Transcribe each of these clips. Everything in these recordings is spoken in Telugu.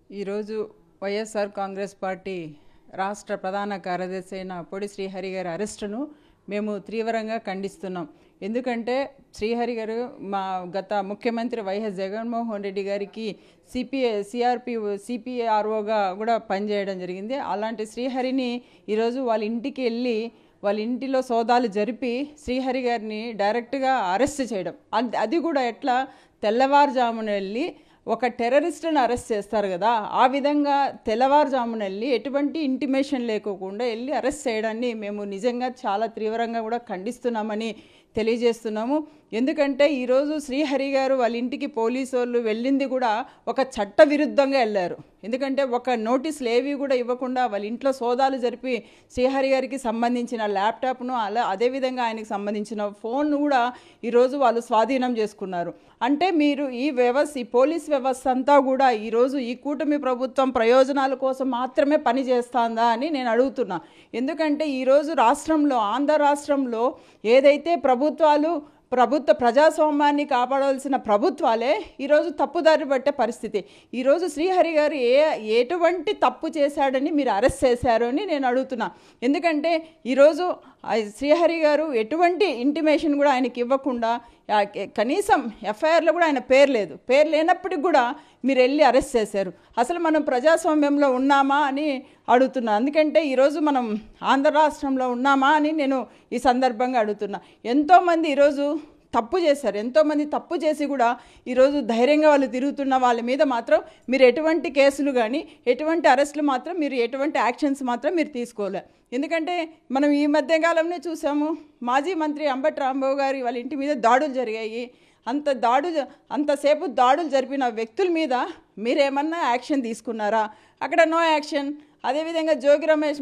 ఈరోజు వైఎస్ఆర్ కాంగ్రెస్ పార్టీ రాష్ట్ర ప్రధాన కార్యదర్శి అయిన పొడి శ్రీహరి గారి అరెస్టును మేము తీవ్రంగా ఖండిస్తున్నాం. ఎందుకంటే శ్రీహరి గారు మా గత ముఖ్యమంత్రి వైఎస్ జగన్మోహన్ రెడ్డి గారికి సిపిఆర్ఓగా కూడా పనిచేయడం జరిగింది. అలాంటి శ్రీహరిని ఈరోజు వాళ్ళ ఇంటికి వెళ్ళి వాళ్ళ ఇంటిలో సోదాలు జరిపి శ్రీహరి గారిని డైరెక్ట్గా అరెస్ట్ చేయడం, అది కూడా ఎట్లా తెల్లవారుజామున వెళ్ళి ఒక టెర్రరిస్టులను అరెస్ట్ చేస్తారు కదా, ఆ విధంగా తెల్లవారుజామున వెళ్ళి ఎటువంటి ఇంటిమేషన్ లేకోకుండా వెళ్ళి అరెస్ట్ చేయడాన్ని మేము నిజంగా చాలా తీవ్రంగా కూడా ఖండిస్తున్నామని తెలియజేస్తున్నాము. ఎందుకంటే ఈరోజు శ్రీహరి గారు వాళ్ళ ఇంటికి పోలీసు వాళ్ళు వెళ్ళింది కూడా ఒక చట్ట విరుద్ధంగా వెళ్ళారు. ఎందుకంటే ఒక నోటీసులు ఏవి కూడా ఇవ్వకుండా వాళ్ళ ఇంట్లో సోదాలు జరిపి శ్రీహరి గారికి సంబంధించిన ల్యాప్టాప్ను అదేవిధంగా ఆయనకు సంబంధించిన ఫోన్ను కూడా ఈరోజు వాళ్ళు స్వాధీనం చేసుకున్నారు. అంటే మీరు ఈ పోలీస్ వ్యవస్థ అంతా కూడా ఈరోజు ఈ కూటమి ప్రభుత్వం ప్రయోజనాల కోసం మాత్రమే పనిచేస్తుందా అని నేను అడుగుతున్నా. ఎందుకంటే ఈరోజు రాష్ట్రంలో, ఆంధ్ర రాష్ట్రంలో ఏదైతే ప్రజాస్వామ్యాన్ని కాపాడవలసిన ప్రభుత్వాలే ఈరోజు తప్పుదారి పట్టే పరిస్థితి. ఈరోజు శ్రీహరి గారు ఎటువంటి తప్పు చేశాడని మీరు అరెస్ట్ చేశారు అని నేను అడుగుతున్నా. ఎందుకంటే ఈరోజు శ్రీహరి గారు ఎటువంటి ఇంటిమేషన్ కూడా ఆయనకి ఇవ్వకుండా, కనీసం ఎఫ్ఐఆర్లో కూడా ఆయన పేరు లేనప్పటికి కూడా మీరు వెళ్ళి అరెస్ట్ చేశారు. అసలు మనం ప్రజాస్వామ్యంలో ఉన్నామా అని అడుగుతున్నా. ఎందుకంటే ఈరోజు మనం ఆంధ్ర రాష్ట్రంలో ఉన్నామా అని నేను ఈ సందర్భంగా అడుగుతున్నా. ఎంతోమంది ఈరోజు తప్పు చేశారు, ఎంతోమంది తప్పు చేసి కూడా ఈరోజు ధైర్యంగా వాళ్ళు తిరుగుతున్న వాళ్ళ మీద మాత్రం మీరు ఎటువంటి కేసులు కానీ ఎటువంటి అరెస్టులు మాత్రం మీరు ఎటువంటి యాక్షన్స్ మాత్రం మీరు తీసుకోలే. ఎందుకంటే మనం ఈ మధ్యకాలంలో చూసాము, మాజీ మంత్రి అంబటి రాంబాబు గారి వాళ్ళ ఇంటి మీద దాడులు జరిగాయి. అంతసేపు దాడులు జరిపిన వ్యక్తుల మీద మీరేమన్నా యాక్షన్ తీసుకున్నారా? అక్కడ నో యాక్షన్. అదేవిధంగా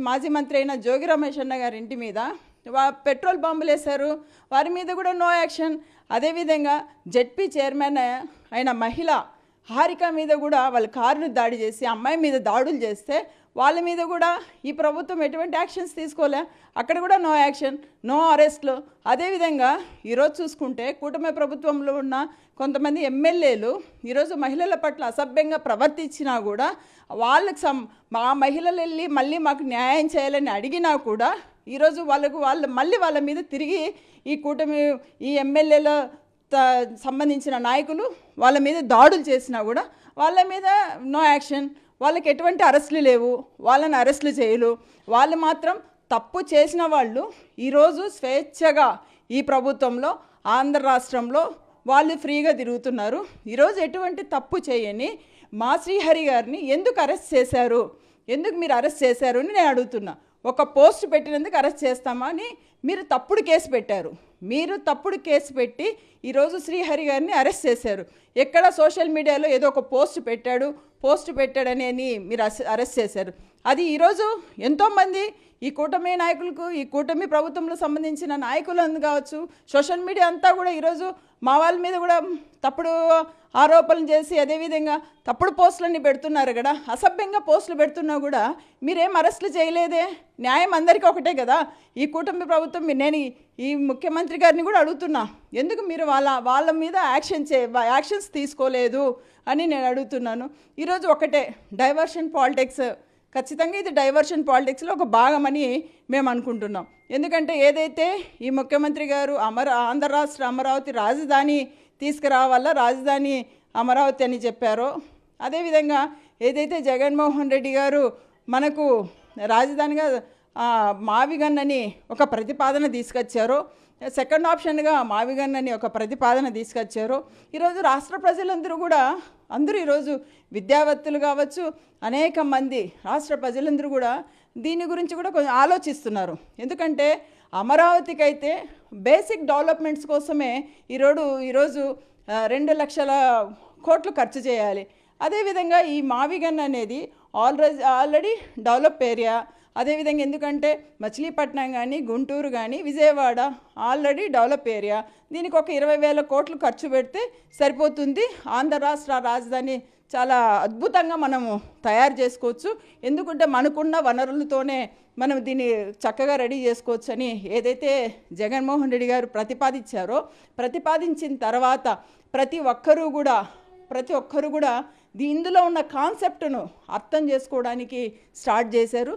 మాజీ మంత్రి అయిన జోగి రమేష్ అన్న గారి ఇంటి మీద పెట్రోల్ బాంబులు వేశారు, వారి మీద కూడా నో యాక్షన్. అదేవిధంగా జెడ్పీ చైర్మన్ అయిన మహిళ హారిక మీద కూడా వాళ్ళ కారును దాడి చేసి అమ్మాయి మీద దాడులు చేస్తే వాళ్ళ మీద కూడా ఈ ప్రభుత్వం ఎటువంటి యాక్షన్స్ తీసుకోలే. అక్కడ కూడా నో యాక్షన్, నో అరెస్ట్లు. అదేవిధంగా ఈరోజు చూసుకుంటే కూటమి ప్రభుత్వంలో ఉన్న కొంతమంది ఎమ్మెల్యేలు ఈరోజు మహిళల పట్ల అసభ్యంగా ప్రవర్తించినా కూడా మా మహిళలు వెళ్ళి మళ్ళీ మాకు న్యాయం చేయాలని అడిగినా కూడా ఈరోజు వాళ్ళ మీద తిరిగి ఈ ఎమ్మెల్యేల సంబంధించిన నాయకులు వాళ్ళ మీద దాడులు చేసినా కూడా వాళ్ళ మీద నో యాక్షన్. వాళ్ళకి ఎటువంటి అరెస్టులు లేవు, వాళ్ళని అరెస్టులు చేయలు. వాళ్ళు మాత్రం తప్పు చేసిన వాళ్ళు ఈరోజు స్వేచ్ఛగా ఈ ప్రభుత్వంలో, ఆంధ్ర రాష్ట్రంలో వాళ్ళు ఫ్రీగా తిరుగుతున్నారు. ఈరోజు ఎటువంటి తప్పు చేయని మా శ్రీహరి గారిని ఎందుకు అరెస్ట్ చేశారు, ఎందుకు మీరు అరెస్ట్ చేశారు అని నేను అడుగుతున్నా. ఒక పోస్ట్ పెట్టినందుకు అరెస్ట్ చేస్తామా అని మీరు తప్పుడు కేసు పెట్టారు. మీరు తప్పుడు కేసు పెట్టి ఈరోజు శ్రీహరి గారిని అరెస్ట్ చేశారు. ఎక్కడ సోషల్ మీడియాలో ఏదో ఒక పోస్ట్ పెట్టాడని మీరు అరెస్ట్ చేశారు. అది ఈరోజు ఎంతోమంది ఈ కూటమి నాయకులకు, ఈ కూటమి ప్రభుత్వంలో సంబంధించిన నాయకులు కావచ్చు, సోషల్ మీడియా అంతా కూడా ఈరోజు మా వాళ్ళ మీద కూడా తప్పుడు ఆరోపణలు చేసి అదేవిధంగా తప్పుడు పోస్టులన్నీ పెడుతున్నారు కదా. అసభ్యంగా పోస్టులు పెడుతున్నా కూడా మీరేం అరెస్టులు చేయలేదే. న్యాయం అందరికీ ఒకటే కదా. ఈ కూటమి ప్రభుత్వం, నేను ఈ ముఖ్యమంత్రి గారిని కూడా అడుగుతున్నా, ఎందుకు మీరు వాళ్ళ మీద యాక్షన్స్ తీసుకోలేదు అని నేను అడుగుతున్నాను. ఈరోజు ఒకటే డైవర్షన్ పాలిటిక్స్, ఖచ్చితంగా ఇది డైవర్షన్ పాలిటిక్స్లో ఒక భాగమని మేము అనుకుంటున్నాం. ఎందుకంటే ఏదైతే ఈ ముఖ్యమంత్రి గారు ఆంధ్ర రాష్ట్ర అమరావతి రాజధాని తీసుకురావాలా, రాజధాని అమరావతి అని చెప్పారో, అదేవిధంగా ఏదైతే జగన్మోహన్ రెడ్డి గారు మనకు రాజధానిగా మావిగన్నని ఒక ప్రతిపాదన తీసుకొచ్చారో, సెకండ్ ఆప్షన్గా మావిగన్నని ఒక ప్రతిపాదన తీసుకొచ్చారో, ఈరోజు రాష్ట్ర ప్రజలందరూ కూడా ఈరోజు విద్యావేత్తలు కావచ్చు, అనేక మంది రాష్ట్ర ప్రజలందరూ కూడా దీని గురించి కూడా కొంచెం ఆలోచిస్తున్నారు. ఎందుకంటే అమరావతికి అయితే బేసిక్ డెవలప్మెంట్స్ కోసమే ఈరోజు 2 లక్షల కోట్లు ఖర్చు చేయాలి. అదేవిధంగా ఈ మావిగన్ అనేది ఆల్రెడీ డెవలప్ ఏరియా. అదేవిధంగా ఎందుకంటే మచిలీపట్నం కానీ, గుంటూరు కానీ, విజయవాడ ఆల్రెడీ డెవలప్ ఏరియా. దీనికి ఒక 20,000 కోట్లు ఖర్చు పెడితే సరిపోతుంది. ఆంధ్ర రాష్ట్ర రాజధాని చాలా అద్భుతంగా మనము తయారు చేసుకోవచ్చు. ఎందుకంటే మనకున్న వనరులతోనే మనం దీన్ని చక్కగా రెడీ చేసుకోవచ్చు అని ఏదైతే జగన్మోహన్ రెడ్డి గారు ప్రతిపాదించిన తర్వాత ప్రతి ఒక్కరూ కూడా ఇందులో ఉన్న కాన్సెప్ట్ను అర్థం చేసుకోవడానికి స్టార్ట్ చేశారు.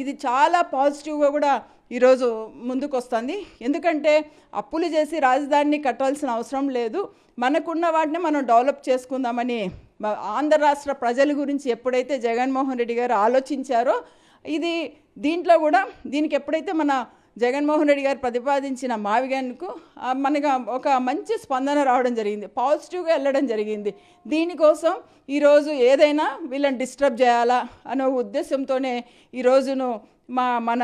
ఇది చాలా పాజిటివ్గా కూడా ఈరోజు ముందుకు వస్తుంది. ఎందుకంటే అప్పులు చేసి రాజధానిని కట్టాల్సిన అవసరం లేదు, మనకున్న వాటిని మనం డెవలప్ చేసుకుందామని ఆంధ్ర రాష్ట్ర ప్రజల గురించి ఎప్పుడైతే జగన్మోహన్ రెడ్డి గారు ఆలోచించారో దీంట్లో కూడా దీనికి ఎప్పుడైతే మన జగన్మోహన్ రెడ్డి గారు ప్రతిపాదించిన మావిగాన్కు మనకు ఒక మంచి స్పందన రావడం జరిగింది, పాజిటివ్గా వెళ్ళడం జరిగింది. దీనికోసం ఈరోజు ఏదైనా వీళ్ళని డిస్టర్బ్ చేయాలా అనే ఉద్దేశంతోనే ఈరోజును మన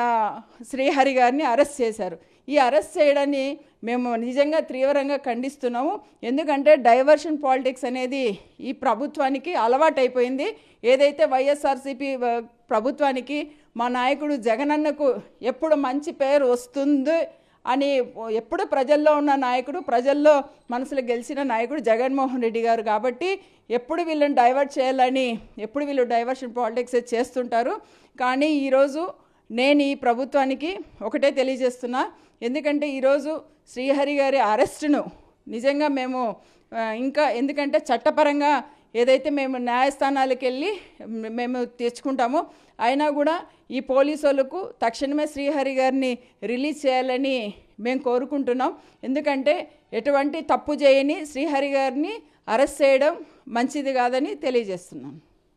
శ్రీహరి గారిని అరెస్ట్ చేశారు. ఈ అరెస్ట్ చేయడాన్ని మేము నిజంగా తీవ్రంగా ఖండిస్తున్నాము. ఎందుకంటే డైవర్షన్ పాలిటిక్స్ అనేది ఈ ప్రభుత్వానికి అలవాటైపోయింది. ఏదైతే వైఎస్ఆర్సీపీ ప్రభుత్వానికి మా నాయకుడు జగనన్నకు ఎప్పుడు మంచి పేరు వస్తుంది అని ఎప్పుడు ప్రజల్లో ఉన్న నాయకుడు, ప్రజల్లో మనసులో గెలిచిన నాయకుడు జగన్మోహన్ రెడ్డి గారు. కాబట్టి ఎప్పుడు వీళ్ళని డైవర్ట్ చేయాలని ఎప్పుడు వీళ్ళు డైవర్షన్ పాలిటిక్స్ చేస్తుంటారు. కానీ ఈరోజు నేను ఈ ప్రభుత్వానికి ఒకటే తెలియజేస్తున్నా, ఎందుకంటే ఈరోజు శ్రీహరి గారి అరెస్టును నిజంగా మేము ఇంకా ఎందుకంటే చట్టపరంగా ఏదైతే మేము న్యాయస్థానాలకు వెళ్ళి మేము తెచ్చుకుంటామో అయినా కూడా ఈ పోలీసు వాళ్ళకు తక్షణమే శ్రీహరి గారిని రిలీజ్ చేయాలని మేము కోరుకుంటున్నాం. ఎందుకంటే ఎటువంటి తప్పు చేయని శ్రీహరి గారిని అరెస్ట్ చేయడం మంచిది కాదని తెలియజేస్తున్నాను.